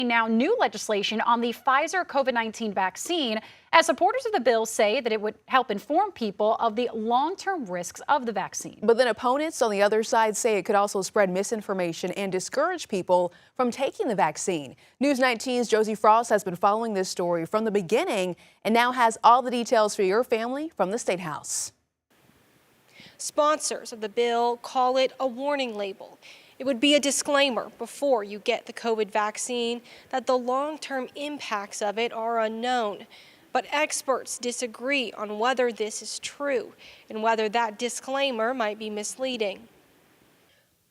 Now, new legislation on the Pfizer COVID-19 vaccine, as supporters of the bill say that it would help inform people of the long-term risks of the vaccine. But then opponents on the other side say it could also spread misinformation and discourage people from taking the vaccine. News 19's Josie Frost has been following this story from the beginning and now has all the details for your family from the State House. Sponsors of the bill call it a warning label. It would be a disclaimer before you get the COVID vaccine that the long-term impacts of it are unknown. But experts disagree on whether this is true and whether that disclaimer might be misleading.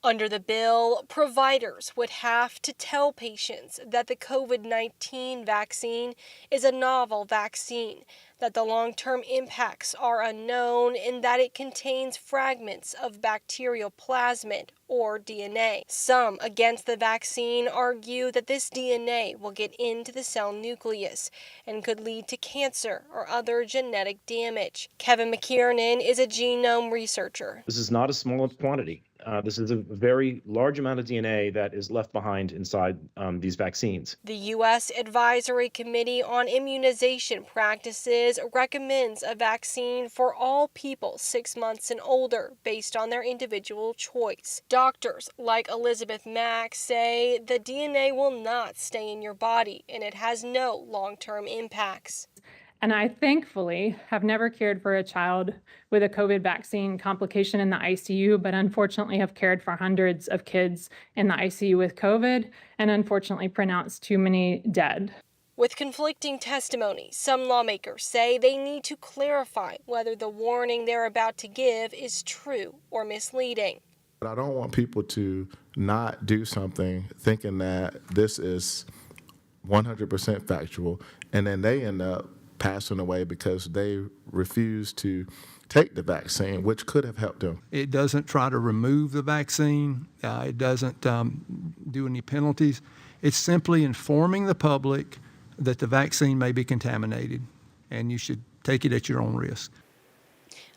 Under the bill, providers would have to tell patients that the COVID-19 vaccine is a novel vaccine, that the long-term impacts are unknown, and that it contains fragments of bacterial plasmid, or DNA. Some against the vaccine argue that this DNA will get into the cell nucleus and could lead to cancer or other genetic damage. Kevin McKiernan is a genome researcher. This is not a small quantity. This is a very large amount of DNA that is left behind inside these vaccines. The U.S. Advisory Committee on Immunization Practices recommends a vaccine for all people 6 months and older based on their individual choice. Doctors like Elizabeth Mack say the DNA will not stay in your body and it has no long-term impacts. And I thankfully have never cared for a child with a COVID vaccine complication in the ICU, but unfortunately have cared for hundreds of kids in the ICU with COVID and unfortunately pronounced too many dead. With conflicting testimony, some lawmakers say they need to clarify whether the warning they're about to give is true or misleading. I don't want people to not do something thinking that this is 100% factual, and then they end up passing away because they refuse to take the vaccine, which could have helped them. It doesn't try to remove the vaccine. It doesn't do any penalties. It's simply informing the public that the vaccine may be contaminated, and you should take it at your own risk.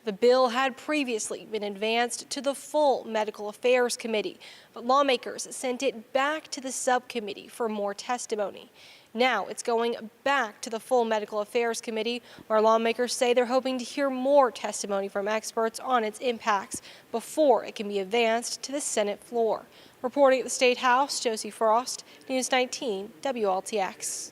The bill had previously been advanced to the full Medical Affairs Committee, but lawmakers sent it back to the subcommittee for more testimony. Now it's going back to the full Medical Affairs Committee, where lawmakers say they're hoping to hear more testimony from experts on its impacts before it can be advanced to the Senate floor. Reporting at the State House, Josie Frost, News 19, WLTX.